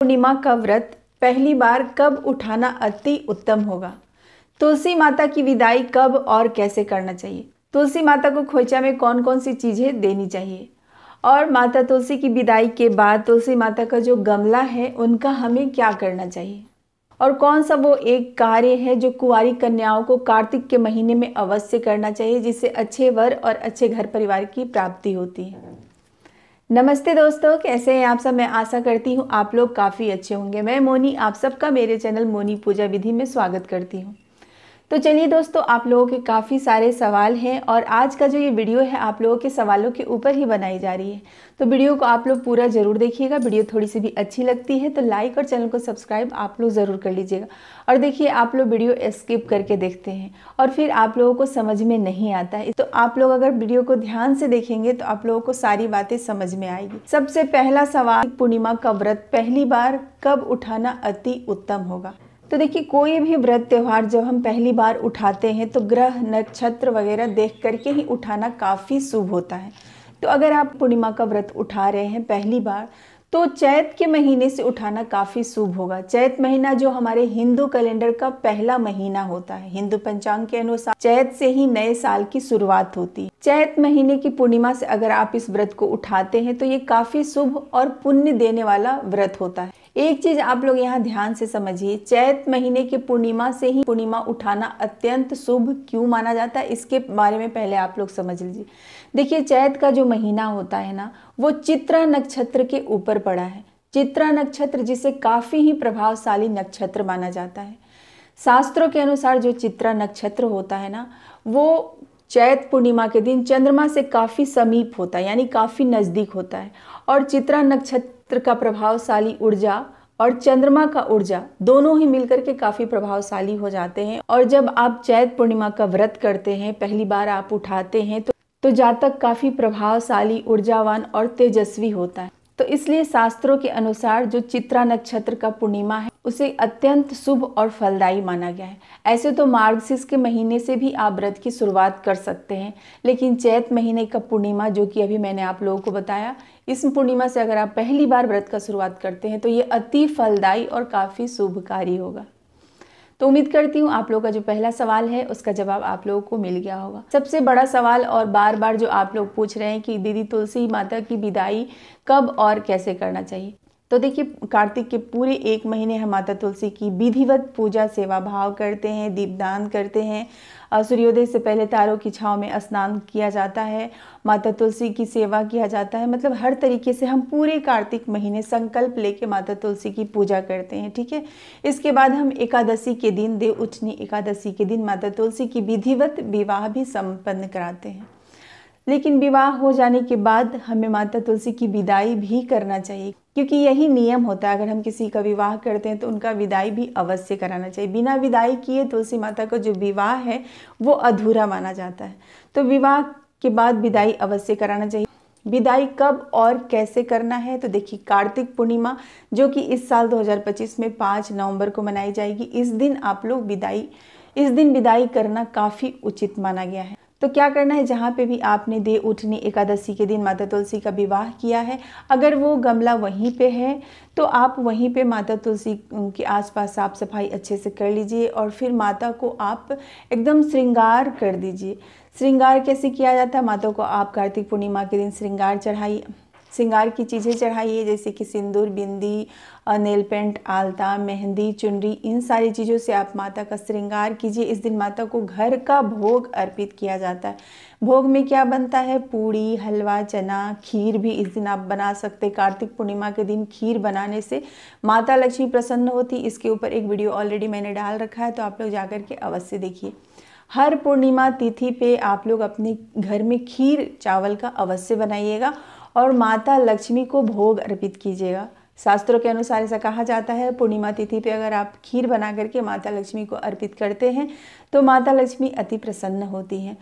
पूर्णिमा का व्रत पहली बार कब उठाना अति उत्तम होगा। तुलसी माता की विदाई कब और कैसे करना चाहिए। तुलसी माता को खोइचा में कौन कौन सी चीज़ें देनी चाहिए और माता तुलसी की विदाई के बाद तुलसी माता का जो गमला है उनका हमें क्या करना चाहिए और कौन सा वो एक कार्य है जो कुंवारी कन्याओं को कार्तिक के महीने में अवश्य करना चाहिए जिससे अच्छे वर और अच्छे घर परिवार की प्राप्ति होती है। नमस्ते दोस्तों, कैसे हैं आप सब। मैं आशा करती हूँ आप लोग काफ़ी अच्छे होंगे। मैं मोनी आप सबका मेरे चैनल मोनी पूजा विधि में स्वागत करती हूँ। तो चलिए दोस्तों, आप लोगों के काफ़ी सारे सवाल हैं और आज का जो ये वीडियो है आप लोगों के सवालों के ऊपर ही बनाई जा रही है। तो वीडियो को आप लोग पूरा ज़रूर देखिएगा। वीडियो थोड़ी सी भी अच्छी लगती है तो लाइक और चैनल को सब्सक्राइब आप लोग ज़रूर कर लीजिएगा। और देखिए, आप लोग वीडियो स्किप करके देखते हैं और फिर आप लोगों को समझ में नहीं आता है, तो आप लोग अगर वीडियो को ध्यान से देखेंगे तो आप लोगों को सारी बातें समझ में आएगी। सबसे पहला सवाल, पूर्णिमा का व्रत पहली बार कब उठाना अति उत्तम होगा। तो देखिए, कोई भी व्रत त्यौहार जब हम पहली बार उठाते हैं तो ग्रह नक्षत्र वगैरह देख करके ही उठाना काफ़ी शुभ होता है। तो अगर आप पूर्णिमा का व्रत उठा रहे हैं पहली बार तो चैत के महीने से उठाना काफ़ी शुभ होगा। चैत महीना जो हमारे हिंदू कैलेंडर का पहला महीना होता है, हिंदू पंचांग के अनुसार चैत से ही नए साल की शुरुआत होती है। चैत महीने की पूर्णिमा से अगर आप इस व्रत को उठाते हैं तो ये काफ़ी शुभ और पुण्य देने वाला व्रत होता है। एक चीज आप लोग यहाँ ध्यान से समझिए, चैत महीने की पूर्णिमा से ही पूर्णिमा उठाना अत्यंत शुभ क्यों माना जाता है, इसके बारे में पहले आप लोग समझ लीजिए। देखिए, चैत का जो महीना होता है ना, वो चित्रा नक्षत्र के ऊपर पड़ा है। चित्रा नक्षत्र जिसे काफी ही प्रभावशाली नक्षत्र माना जाता है। शास्त्रों के अनुसार जो चित्रा नक्षत्र होता है ना, वो चैत पूर्णिमा के दिन चंद्रमा से काफी समीप होता है, यानी काफी नजदीक होता है। और चित्रा नक्षत्र का प्रभावशाली ऊर्जा और चंद्रमा का ऊर्जा दोनों ही मिलकर के काफी प्रभावशाली हो जाते हैं। और जब आप चैत पूर्णिमा का व्रत करते हैं, पहली बार आप उठाते हैं तो जातक काफी प्रभावशाली, ऊर्जावान और तेजस्वी होता है। तो इसलिए शास्त्रों के अनुसार जो चित्रा नक्षत्र का पूर्णिमा है उसे अत्यंत शुभ और फलदायी माना गया है। ऐसे तो मार्गशीर्ष के महीने से भी आप व्रत की शुरुआत कर सकते हैं, लेकिन चैत महीने का पूर्णिमा जो कि अभी मैंने आप लोगों को बताया, इस पूर्णिमा से अगर आप पहली बार व्रत का शुरुआत करते हैं तो ये अति फलदायी और काफ़ी शुभकारी होगा। तो उम्मीद करती हूँ आप लोगों का जो पहला सवाल है उसका जवाब आप लोगों को मिल गया होगा। सबसे बड़ा सवाल और बार बार जो आप लोग पूछ रहे हैं कि दीदी तुलसी माता की विदाई कब और कैसे करना चाहिए। तो देखिए, कार्तिक के पूरे एक महीने हम माता तुलसी की विधिवत पूजा सेवा भाव करते हैं, दीपदान करते हैं, सूर्योदय से पहले तारों की छांव में स्नान किया जाता है, माता तुलसी की सेवा किया जाता है। मतलब हर तरीके से हम पूरे कार्तिक महीने संकल्प लेके माता तुलसी की पूजा करते हैं, ठीक है। इसके बाद हम एकादशी के दिन, देव उठनी एकादशी के दिन माता तुलसी की विधिवत विवाह भी संपन्न कराते हैं। लेकिन विवाह हो जाने के बाद हमें माता तुलसी की विदाई भी करना चाहिए, क्योंकि यही नियम होता है। अगर हम किसी का विवाह करते हैं तो उनका विदाई भी अवश्य कराना चाहिए। बिना विदाई किए तुलसी माता का जो विवाह है वो अधूरा माना जाता है। तो विवाह के बाद विदाई अवश्य कराना चाहिए। विदाई कब और कैसे करना है, तो देखिए, कार्तिक पूर्णिमा जो कि इस साल 2025 में 5 नवंबर को मनाई जाएगी, इस दिन आप लोग विदाई करना काफ़ी उचित माना गया है। तो क्या करना है, जहाँ पे भी आपने देव उठनी एकादशी के दिन माता तुलसी का विवाह किया है, अगर वो गमला वहीं पे है तो आप वहीं पे माता तुलसी के आसपास साफ सफाई अच्छे से कर लीजिए और फिर माता को आप एकदम श्रृंगार कर दीजिए। श्रृंगार कैसे किया जाता है, माता को आप कार्तिक पूर्णिमा के दिन श्रृंगार की चीज़ें चढ़ाइए, जैसे कि सिंदूर, बिंदी, नेल पेंट, आलता, मेहंदी, चुनरी, इन सारी चीज़ों से आप माता का श्रृंगार कीजिए। इस दिन माता को घर का भोग अर्पित किया जाता है। भोग में क्या बनता है, पूड़ी, हलवा, चना, खीर भी इस दिन आप बना सकते। कार्तिक पूर्णिमा के दिन खीर बनाने से माता लक्ष्मी प्रसन्न होती। इसके ऊपर एक वीडियो ऑलरेडी मैंने डाल रखा है, तो आप लोग जाकर के अवश्य देखिए। हर पूर्णिमा तिथि पे आप लोग अपने घर में खीर चावल का अवश्य बनाइएगा और माता लक्ष्मी को भोग अर्पित कीजिएगा। शास्त्रों के अनुसार ऐसा कहा जाता है, पूर्णिमा तिथि पे अगर आप खीर बना करके माता लक्ष्मी को अर्पित करते हैं तो माता लक्ष्मी अति प्रसन्न होती हैं।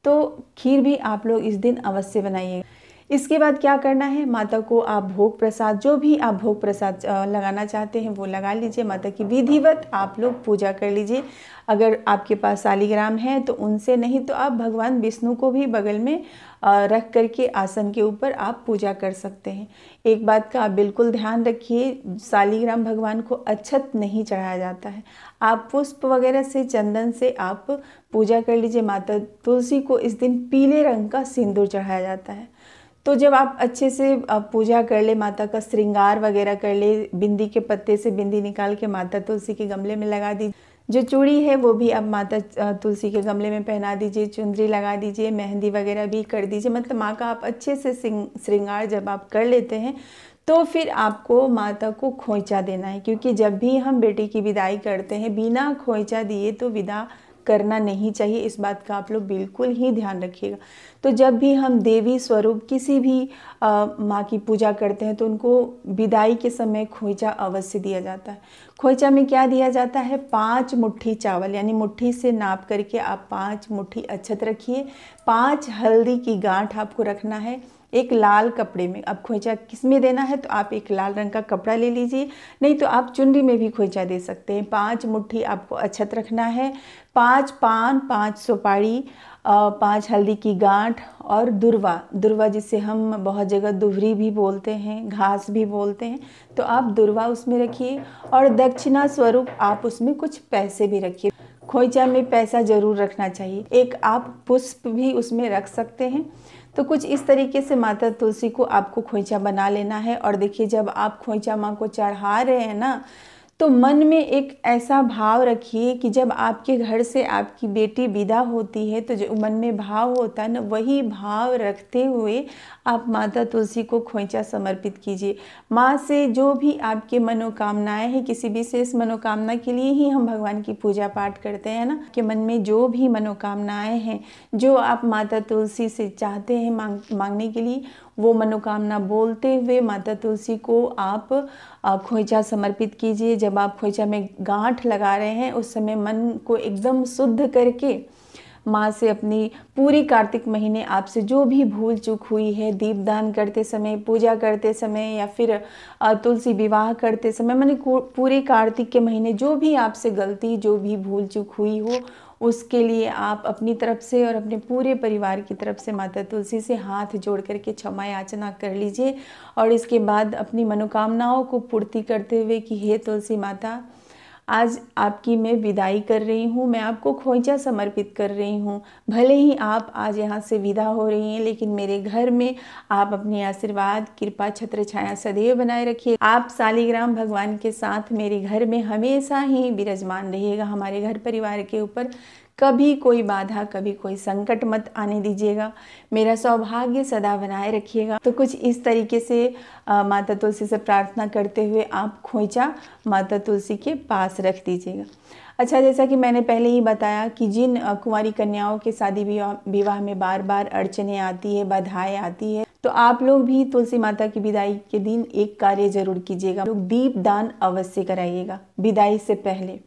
तो खीर भी आप लोग इस दिन अवश्य बनाइए। इसके बाद क्या करना है, माता को आप भोग प्रसाद, जो भी आप भोग प्रसाद लगाना चाहते हैं वो लगा लीजिए। माता की विधिवत आप लोग पूजा कर लीजिए। अगर आपके पास शालिग्राम है तो उनसे, नहीं तो आप भगवान विष्णु को भी बगल में रख करके आसन के ऊपर आप पूजा कर सकते हैं। एक बात का आप बिल्कुल ध्यान रखिए, शालिग्राम भगवान को अक्षत नहीं चढ़ाया जाता है। आप पुष्प वगैरह से, चंदन से आप पूजा कर लीजिए। माता तुलसी को इस दिन पीले रंग का सिंदूर चढ़ाया जाता है। तो जब आप अच्छे से पूजा कर ले, माता का श्रृंगार वगैरह कर ले, बिंदी के पत्ते से बिंदी निकाल के माता तुलसी के गमले में लगा दीजिए। जो चूड़ी है वो भी आप माता तुलसी के गमले में पहना दीजिए, चुंदरी लगा दीजिए, मेहंदी वगैरह भी कर दीजिए। मतलब माँ का आप अच्छे से श्रृंगार जब आप कर लेते हैं तो फिर आपको माता को खोइचा देना है, क्योंकि जब भी हम बेटी की विदाई करते हैं बिना खोइचा दिए तो विदा करना नहीं चाहिए। इस बात का आप लोग बिल्कुल ही ध्यान रखिएगा। तो जब भी हम देवी स्वरूप किसी भी माँ की पूजा करते हैं तो उनको विदाई के समय खोइचा अवश्य दिया जाता है। खोइचा में क्या दिया जाता है, 5 मुट्ठी चावल, यानी मुट्ठी से नाप करके आप 5 मुट्ठी अक्षत रखिए। 5 हल्दी की गांठ आपको रखना है एक लाल कपड़े में। अब खोइचा किस में देना है, तो आप एक लाल रंग का कपड़ा ले लीजिए, नहीं तो आप चुनरी में भी खोइचा दे सकते हैं। 5 मुट्ठी आपको अक्षत रखना है, 5 पान, 5 सुपारी, 5 हल्दी की गांठ और दुर्वा, दुर्वा जिसे हम बहुत जगह दुहरी भी बोलते हैं, घास भी बोलते हैं, तो आप दुर्वा उसमें रखिए। और दक्षिणा स्वरूप आप उसमें कुछ पैसे भी रखिए। खोइचा में पैसा जरूर रखना चाहिए। एक आप पुष्प भी उसमें रख सकते हैं। तो कुछ इस तरीके से माता तुलसी को आपको खोइचा बना लेना है। और देखिए, जब आप खोइचा माँ को चढ़ा रहे हैं ना, तो मन में एक ऐसा भाव रखिए कि जब आपके घर से आपकी बेटी विदा होती है तो जो मन में भाव होता है ना, वही भाव रखते हुए आप माता तुलसी को खोइचा समर्पित कीजिए। माँ से जो भी आपके मनोकामनाएं हैं, किसी विशेष मनोकामना के लिए ही हम भगवान की पूजा पाठ करते हैं ना, कि मन में जो भी मनोकामनाएं हैं, जो आप माता तुलसी से चाहते हैं मांगने के लिए, वो मनोकामना बोलते हुए माता तुलसी को आप खोइचा समर्पित कीजिए। जब आप खोइचा में गांठ लगा रहे हैं उस समय मन को एकदम शुद्ध करके माँ से अपनी पूरी कार्तिक महीने आपसे जो भी भूल चूक हुई है, दीपदान करते समय, पूजा करते समय, या फिर तुलसी विवाह करते समय, माने पूरे कार्तिक के महीने जो भी आपसे गलती, जो भी भूल चूक हुई हो, उसके लिए आप अपनी तरफ से और अपने पूरे परिवार की तरफ से माता तुलसी से हाथ जोड़ करके क्षमा याचना कर लीजिए। और इसके बाद अपनी मनोकामनाओं को पूर्ति करते हुए कि हे तुलसी माता, आज आपकी मैं विदाई कर रही हूँ, मैं आपको खोइचा समर्पित कर रही हूँ। भले ही आप आज यहाँ से विदा हो रही हैं, लेकिन मेरे घर में आप अपनी आशीर्वाद, कृपा, छत्र छाया सदैव बनाए रखिए। आप शालिग्राम भगवान के साथ मेरे घर में हमेशा ही विराजमान रहिएगा। हमारे घर परिवार के ऊपर कभी कोई बाधा, कभी कोई संकट मत आने दीजिएगा। मेरा सौभाग्य सदा बनाए रखिएगा। तो कुछ इस तरीके से माता तुलसी से प्रार्थना करते हुए आप खोइचा माता तुलसी के पास रख दीजिएगा। अच्छा, जैसा कि मैंने पहले ही बताया कि जिन कुंवारी कन्याओं के शादी विवाह में बार बार अड़चने आती है, बाधाएं आती है, तो आप लोग भी तुलसी माता की विदाई के दिन एक कार्य जरूर कीजिएगा, लोग दीप दान अवश्य कराइएगा विदाई से पहले।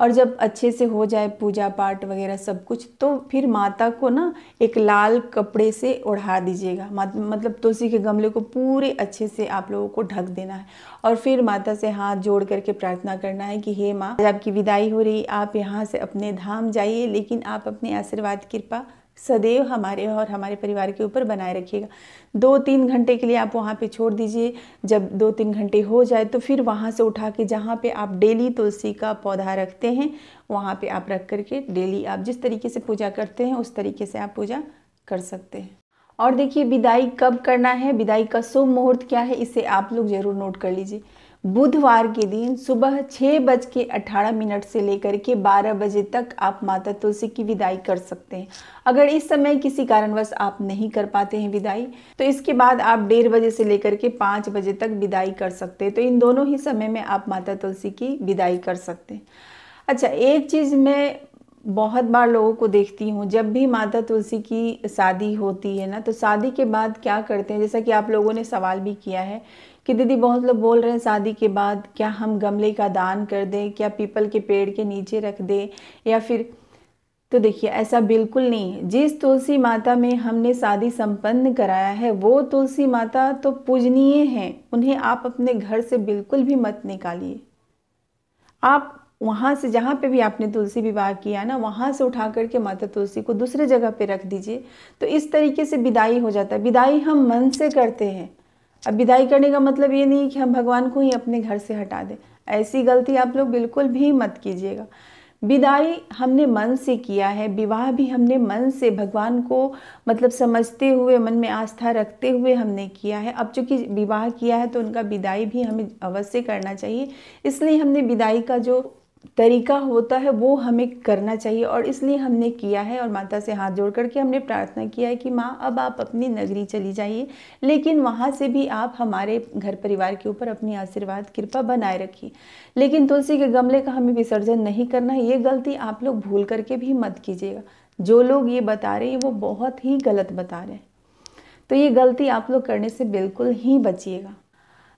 और जब अच्छे से हो जाए पूजा पाठ वगैरह सब कुछ, तो फिर माता को ना एक लाल कपड़े से ओढ़ा दीजिएगा। मतलब तुलसी के गमले को पूरे अच्छे से आप लोगों को ढक देना है। और फिर माता से हाथ जोड़ करके प्रार्थना करना है कि हे माँ, आज आपकी विदाई हो रही, आप यहाँ से अपने धाम जाइए, लेकिन आप अपने आशीर्वाद कृपा सदैव हमारे और हमारे परिवार के ऊपर बनाए रखिएगा। 2-3 घंटे के लिए आप वहाँ पे छोड़ दीजिए। जब 2-3 घंटे हो जाए तो फिर वहाँ से उठा के जहाँ पे आप डेली तुलसी का पौधा रखते हैं, वहाँ पे आप रख करके डेली आप जिस तरीके से पूजा करते हैं उस तरीके से आप पूजा कर सकते हैं। और देखिए, विदाई कब करना है, विदाई का शुभ मुहूर्त क्या है, इसे आप लोग जरूर नोट कर लीजिए। बुधवार के दिन सुबह 6:18 से लेकर के 12 बजे तक आप माता तुलसी की विदाई कर सकते हैं। अगर इस समय किसी कारणवश आप नहीं कर पाते हैं विदाई, तो इसके बाद आप 1:30 बजे से लेकर के 5 बजे तक विदाई कर सकते हैं। तो इन दोनों ही समय में आप माता तुलसी की विदाई कर सकते हैं। अच्छा, एक चीज़ मैं बहुत बार लोगों को देखती हूँ, जब भी माता तुलसी की शादी होती है ना, तो शादी के बाद क्या करते हैं, जैसा कि आप लोगों ने सवाल भी किया है कि दीदी बहुत लोग बोल रहे हैं शादी के बाद क्या हम गमले का दान कर दें, क्या पीपल के पेड़ के नीचे रख दें, या फिर तो देखिए ऐसा बिल्कुल नहीं है। जिस तुलसी माता में हमने शादी संपन्न कराया है वो तुलसी माता तो पूजनीय हैं, उन्हें आप अपने घर से बिल्कुल भी मत निकालिए। आप वहाँ से जहाँ पे भी आपने तुलसी विवाह किया ना, वहाँ से उठा करके माता तुलसी को दूसरे जगह पे रख दीजिए। तो इस तरीके से विदाई हो जाता है। विदाई हम मन से करते हैं। अब विदाई करने का मतलब ये नहीं कि हम भगवान को ही अपने घर से हटा दें। ऐसी गलती आप लोग बिल्कुल भी मत कीजिएगा। विदाई हमने मन से किया है, विवाह भी हमने मन से भगवान को मतलब समझते हुए, मन में आस्था रखते हुए हमने किया है। अब चूंकि विवाह किया है तो उनका विदाई भी हमें अवश्य करना चाहिए। इसलिए हमने विदाई का जो तरीका होता है वो हमें करना चाहिए और इसलिए हमने किया है। और माता से हाथ जोड़ करके हमने प्रार्थना किया है कि माँ अब आप अपनी नगरी चली जाइए, लेकिन वहाँ से भी आप हमारे घर परिवार के ऊपर अपनी आशीर्वाद कृपा बनाए रखिए। लेकिन तुलसी के गमले का हमें विसर्जन नहीं करना है। ये गलती आप लोग भूल करके भी मत कीजिएगा। जो लोग ये बता रहे हैं वो बहुत ही गलत बता रहे हैं, तो ये गलती आप लोग करने से बिल्कुल ही बचिएगा।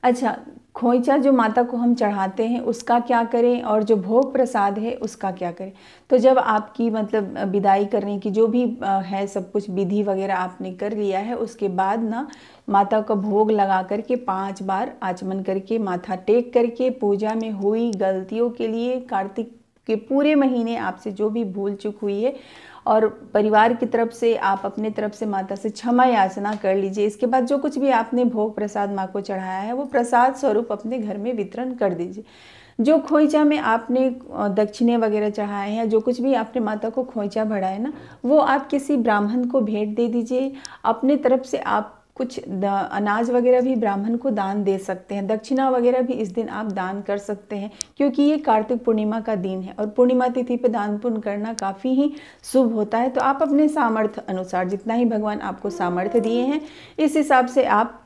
अच्छा, खोइचा जो माता को हम चढ़ाते हैं उसका क्या करें और जो भोग प्रसाद है उसका क्या करें। तो जब आपकी मतलब विदाई करने की जो भी है सब कुछ विधि वगैरह आपने कर लिया है, उसके बाद ना माता का भोग लगा करके 5 बार आचमन करके माथा टेक करके पूजा में हुई गलतियों के लिए, कार्तिक के पूरे महीने आपसे जो भी भूल चूक हुई है और परिवार की तरफ से आप अपने तरफ से माता से क्षमा याचना कर लीजिए। इसके बाद जो कुछ भी आपने भोग प्रसाद माँ को चढ़ाया है वो प्रसाद स्वरूप अपने घर में वितरण कर दीजिए। जो खोइचा में आपने दक्षिणे वगैरह चढ़ाए हैं या जो कुछ भी आपने माता को खोइचा भरा है ना, वो आप किसी ब्राह्मण को भेंट दे दीजिए। अपने तरफ से आप कुछ अनाज वगैरह भी ब्राह्मण को दान दे सकते हैं। दक्षिणा वगैरह भी इस दिन आप दान कर सकते हैं, क्योंकि ये कार्तिक पूर्णिमा का दिन है और पूर्णिमा तिथि पे दान पुण्य करना काफ़ी ही शुभ होता है। तो आप अपने सामर्थ्य अनुसार, जितना ही भगवान आपको सामर्थ्य दिए हैं, इस हिसाब से आप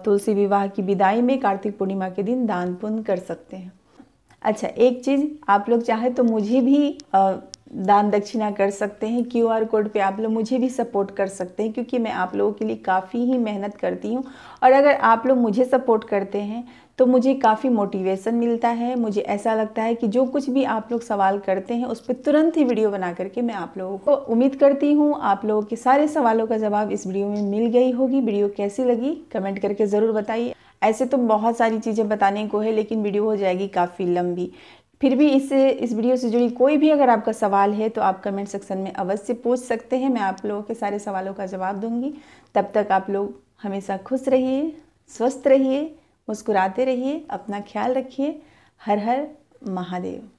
तुलसी विवाह की विदाई में कार्तिक पूर्णिमा के दिन दान पुण्य कर सकते हैं। अच्छा, एक चीज़ आप लोग चाहे तो मुझे भी दान दक्षिणा कर सकते हैं। QR कोड पे आप लोग मुझे भी सपोर्ट कर सकते हैं, क्योंकि मैं आप लोगों के लिए काफ़ी ही मेहनत करती हूँ। और अगर आप लोग मुझे सपोर्ट करते हैं तो मुझे काफ़ी मोटिवेशन मिलता है। मुझे ऐसा लगता है कि जो कुछ भी आप लोग सवाल करते हैं उस पर तुरंत ही वीडियो बना करके मैं आप लोगों को, उम्मीद करती हूँ आप लोगों के सारे सवालों का जवाब इस वीडियो में मिल गई होगी। वीडियो कैसी लगी कमेंट करके ज़रूर बताइए। ऐसे तो बहुत सारी चीज़ें बताने को है, लेकिन वीडियो हो जाएगी काफ़ी लंबी। फिर भी इस वीडियो से जुड़ी कोई भी अगर आपका सवाल है तो आप कमेंट सेक्शन में अवश्य पूछ सकते हैं। मैं आप लोगों के सारे सवालों का जवाब दूंगी। तब तक आप लोग हमेशा खुश रहिए, स्वस्थ रहिए, मुस्कुराते रहिए, अपना ख्याल रखिए। हर हर महादेव।